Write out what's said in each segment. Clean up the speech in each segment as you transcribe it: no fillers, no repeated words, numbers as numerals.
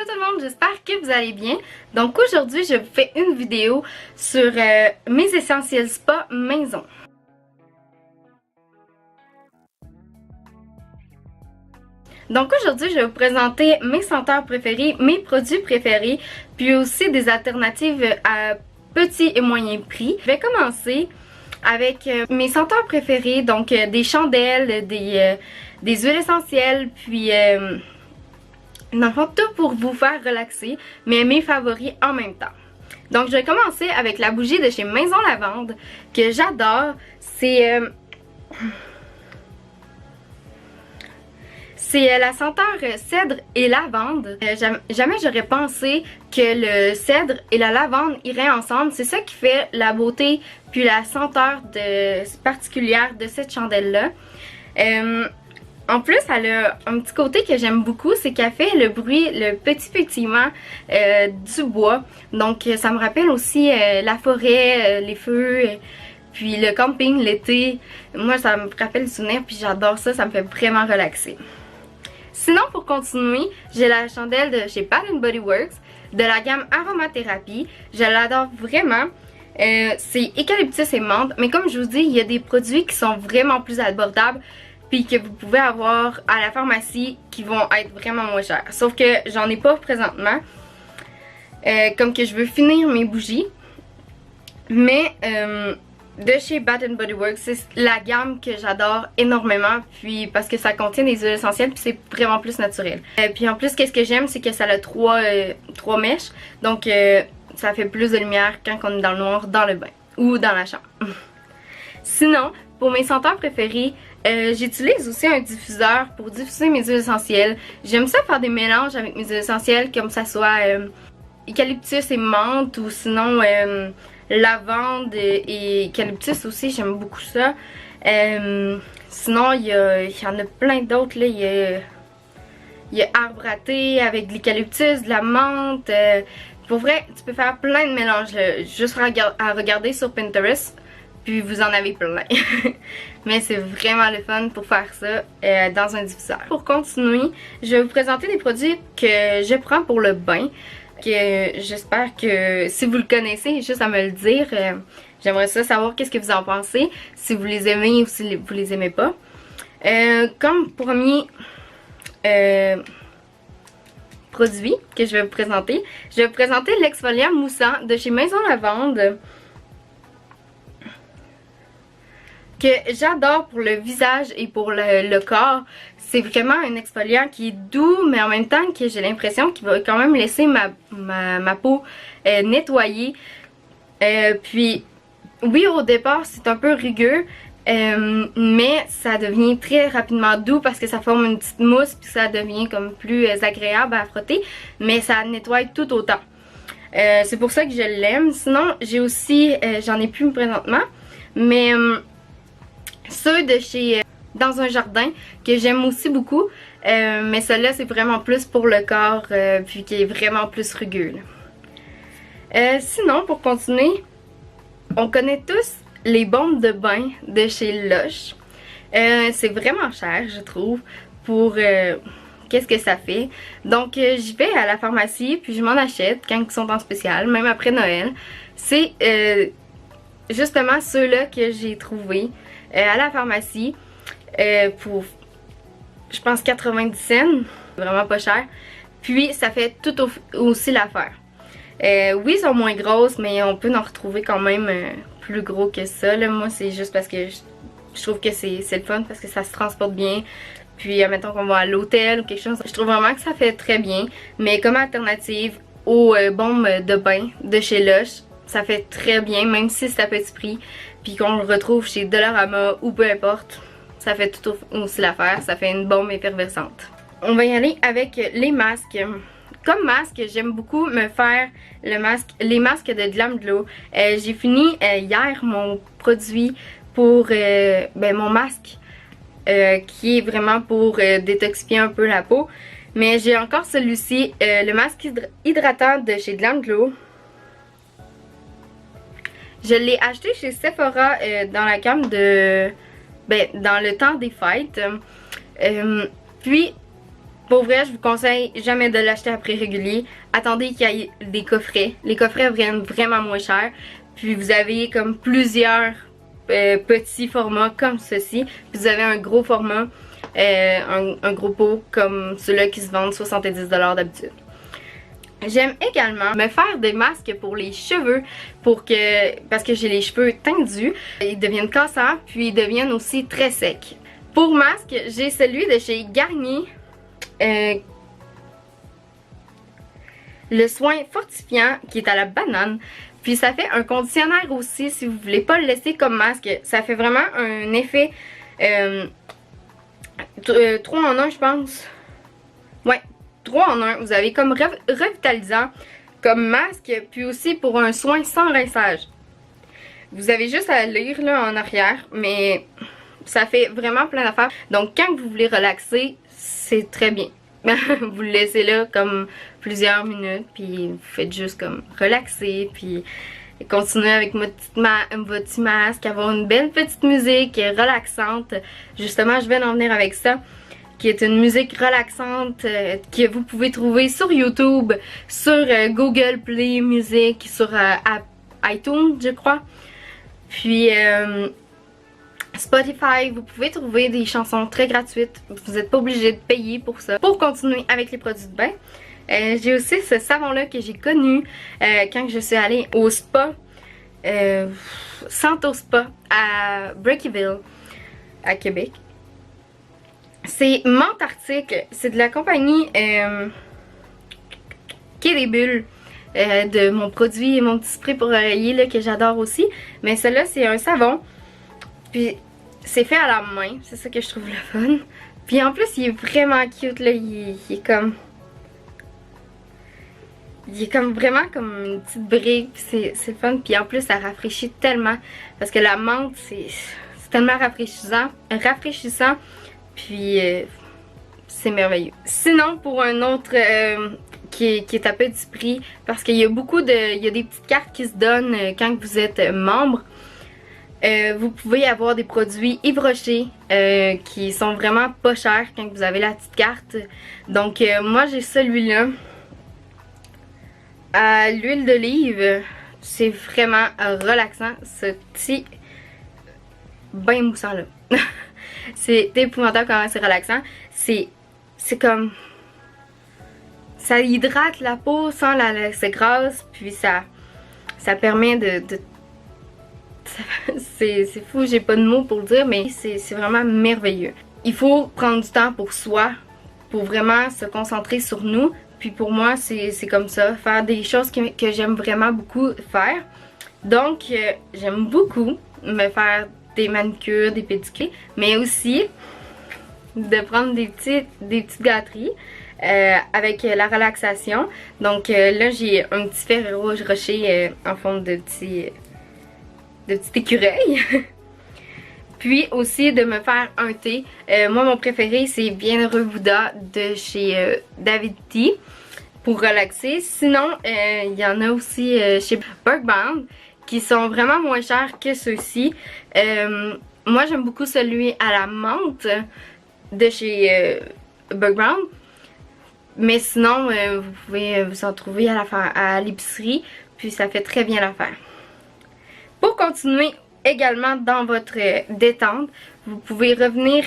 tout le monde, j'espère que vous allez bien. Donc aujourd'hui, je vous fais une vidéo sur mes essentiels spa maison. Donc aujourd'hui, je vais vous présenter mes senteurs préférées, mes produits préférés, puis aussi des alternatives à petit et moyen prix. Je vais commencer avec mes senteurs préférées, donc des chandelles, des huiles essentielles, puis dans le fond, tout pour vous faire relaxer, mais mes favoris en même temps. Donc je vais commencer avec la bougie de chez Maison Lavande, que j'adore. C'est la senteur cèdre et lavande. Jamais j'aurais pensé que le cèdre et la lavande iraient ensemble. C'est ça qui fait la beauté puis la senteur particulière de cette chandelle-là. En plus, elle a un petit côté que j'aime beaucoup, c'est qu'elle fait le bruit, le petit pétillement du bois. Donc ça me rappelle aussi la forêt, les feux, puis le camping l'été. Moi ça me rappelle le souvenir puis j'adore ça, ça me fait vraiment relaxer. Sinon, pour continuer, j'ai la chandelle de chez Bath & Body Works de la gamme Aromathérapie. Je l'adore vraiment. C'est eucalyptus et menthe, mais comme je vous dis, il y a des produits qui sont vraiment plus abordables puis que vous pouvez avoir à la pharmacie qui vont être vraiment moins chers. Sauf que j'en ai pas présentement. Comme que je veux finir mes bougies. Mais de chez Bath & Body Works, c'est la gamme que j'adore énormément, puis parce que ça contient des huiles essentielles puis c'est vraiment plus naturel. Puis en plus, qu'est-ce que j'aime, c'est que ça a trois mèches, donc ça fait plus de lumière quand on est dans le noir, dans le bain ou dans la chambre. Sinon, pour mes senteurs préférées, j'utilise aussi un diffuseur pour diffuser mes huiles essentielles. J'aime ça faire des mélanges avec mes huiles essentielles, comme ça soit eucalyptus et menthe, ou sinon lavande et eucalyptus aussi, j'aime beaucoup ça. Sinon, il y en a plein d'autres. Il y a arbre à thé avec de l'eucalyptus, de la menthe. Pour vrai, tu peux faire plein de mélanges. Juste à regarder sur Pinterest, puis vous en avez plein. Mais c'est vraiment le fun pour faire ça dans un diffuseur. Pour continuer, je vais vous présenter des produits que je prends pour le bain. J'espère que si vous le connaissez, juste à me le dire. J'aimerais ça savoir qu'est-ce que vous en pensez, si vous les aimez ou si vous les aimez pas. Comme premier produit que je vais vous présenter l'exfoliant moussant de chez Maison Lavande, que j'adore pour le visage et pour le corps. C'est vraiment un exfoliant qui est doux, mais en même temps que j'ai l'impression qu'il va quand même laisser ma peau nettoyée. Puis oui, au départ c'est un peu rugueux, mais ça devient très rapidement doux parce que ça forme une petite mousse puis ça devient comme plus agréable à frotter, mais ça nettoie tout autant. C'est pour ça que je l'aime. Sinon j'ai aussi, j'en ai plus présentement, mais ceux de chez Dans un Jardin que j'aime aussi beaucoup, mais celui-là c'est vraiment plus pour le corps, puis qui est vraiment plus rugueux. Sinon, pour continuer, on connaît tous les bombes de bain de chez Lush. C'est vraiment cher, je trouve, pour qu'est-ce que ça fait. Donc j'y vais à la pharmacie puis je m'en achète quand ils sont en spécial, même après Noël. C'est justement ceux-là que j'ai trouvés à la pharmacie pour, je pense, 90 cents, vraiment pas cher. Puis ça fait tout aussi l'affaire. Oui, ils sont moins grosses, mais on peut en retrouver quand même plus gros que ça. Là. Moi, c'est juste parce que je trouve que c'est le fun, parce que ça se transporte bien. Puis, admettons qu'on va à l'hôtel ou quelque chose, je trouve vraiment que ça fait très bien. Mais comme alternative aux bombes de bain de chez Lush, ça fait très bien, même si c'est à petit prix. Puis qu'on le retrouve chez Dollarama ou peu importe. Ça fait tout aussi l'affaire, ça fait une bombe effervescente. On va y aller avec les masques. Comme masque, j'aime beaucoup me faire les masques de Glam Glow. J'ai fini hier mon produit pour mon masque qui est vraiment pour détoxifier un peu la peau. Mais j'ai encore celui-ci, le masque hydratant de chez Glam Glow. Je l'ai acheté chez Sephora dans la gamme de... dans le temps des fêtes. Puis Pour vrai, je vous conseille jamais de l'acheter à prix régulier. Attendez qu'il y ait des coffrets. Les coffrets viennent vraiment moins cher. Puis vous avez comme plusieurs petits formats comme ceci. Puis vous avez un gros format, un gros pot comme ceux-là qui se vendent 70$ d'habitude. J'aime également me faire des masques pour les cheveux parce que j'ai les cheveux tendus, ils deviennent cassants puis ils deviennent aussi très secs. Pour masque, j'ai celui de chez Garnier, le soin fortifiant qui est à la banane. Puis ça fait un conditionnaire aussi si vous voulez pas le laisser comme masque. Ça fait vraiment un effet 3 en 1 je pense. Ouais. 3 en 1, vous avez comme revitalisant, comme masque, puis aussi pour un soin sans rinçage. Vous avez juste à lire là en arrière, mais ça fait vraiment plein d'affaires. Donc quand vous voulez relaxer, c'est très bien. Vous le laissez là comme plusieurs minutes, puis vous faites juste comme relaxer, puis continuer avec votre petit masque, avoir une belle petite musique relaxante. Justement, je vais en venir avec ça, qui est une musique relaxante que vous pouvez trouver sur YouTube, sur Google Play Music, sur iTunes je crois. Puis Spotify, vous pouvez trouver des chansons très gratuites. Vous n'êtes pas obligé de payer pour ça. Pour continuer avec les produits de bain, j'ai aussi ce savon là que j'ai connu quand je suis allée au spa, Santo Spa à Breakyville à Québec. C'est Menthe Arctique, c'est de la compagnie Quai des Bulles, de mon produit et mon petit spray pour oreiller là, que j'adore aussi. Mais celui-là c'est un savon, puis c'est fait à la main, c'est ça que je trouve le fun. Puis en plus il est vraiment cute là, il est comme vraiment comme une petite brique, c'est le fun. Puis en plus ça rafraîchit tellement, parce que la menthe c'est tellement rafraîchissant. Puis c'est merveilleux. Sinon pour un autre qui est à petit prix, parce qu'il y a il y a des petites cartes qui se donnent quand vous êtes membre. Vous pouvez avoir des produits Yves Rocher qui sont vraiment pas chers quand vous avez la petite carte. Donc moi j'ai celui-là à l'huile d'olive. C'est vraiment relaxant, ce petit bain moussant là. C'est épouvantable comment c'est relaxant. C'est comme... ça hydrate la peau sans la laisser grasse. Puis ça permet de c'est fou, j'ai pas de mots pour le dire, mais c'est vraiment merveilleux. Il faut prendre du temps pour soi, pour vraiment se concentrer sur nous. Puis pour moi, c'est comme ça, faire des choses que j'aime vraiment beaucoup faire. Donc, j'aime beaucoup me faire des manicures, des pédicures, mais aussi de prendre des petites gâteries avec la relaxation. Donc là j'ai un petit Ferrero Rocher en forme de petit écureuil. Puis aussi de me faire un thé. Moi mon préféré c'est Bienheureux Bouddha de chez David Tea pour relaxer. Sinon il y en a aussi chez Bergbound qui sont vraiment moins chers que ceux-ci. Moi j'aime beaucoup celui à la menthe de chez Bergbound. Mais sinon vous pouvez vous en trouver à l'épicerie. Puis ça fait très bien l'affaire. Pour continuer également dans votre détente, vous pouvez revenir,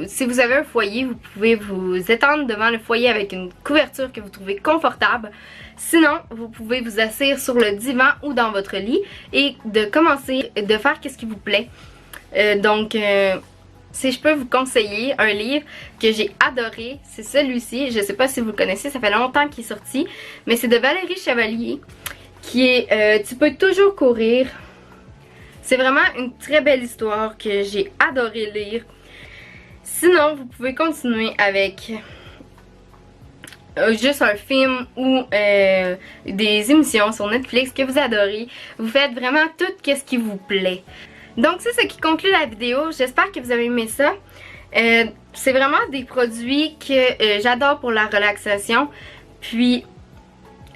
si vous avez un foyer, vous pouvez vous étendre devant le foyer avec une couverture que vous trouvez confortable. Sinon, vous pouvez vous asseoir sur le divan ou dans votre lit et de commencer de faire ce qui vous plaît. Donc, si je peux vous conseiller un livre que j'ai adoré, c'est celui-ci. Je ne sais pas si vous le connaissez, ça fait longtemps qu'il est sorti, mais c'est de Valérie Chevalier, qui est Tu peux toujours courir. C'est vraiment une très belle histoire que j'ai adoré lire. Sinon, vous pouvez continuer avec juste un film ou des émissions sur Netflix que vous adorez. Vous faites vraiment tout ce qui vous plaît. Donc c'est ce qui conclut la vidéo. J'espère que vous avez aimé ça. C'est vraiment des produits que j'adore pour la relaxation. Puis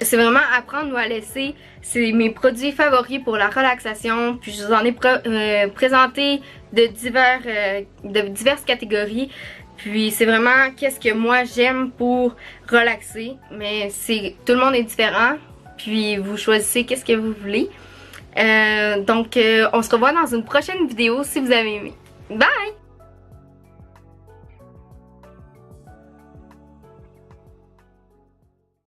c'est vraiment à prendre ou à laisser. C'est mes produits favoris pour la relaxation. Puis je vous en ai présenté de diverses catégories. Puis c'est vraiment qu'est-ce que moi j'aime pour relaxer. Mais tout le monde est différent. Puis vous choisissez qu'est-ce que vous voulez. Donc on se revoit dans une prochaine vidéo si vous avez aimé. Bye!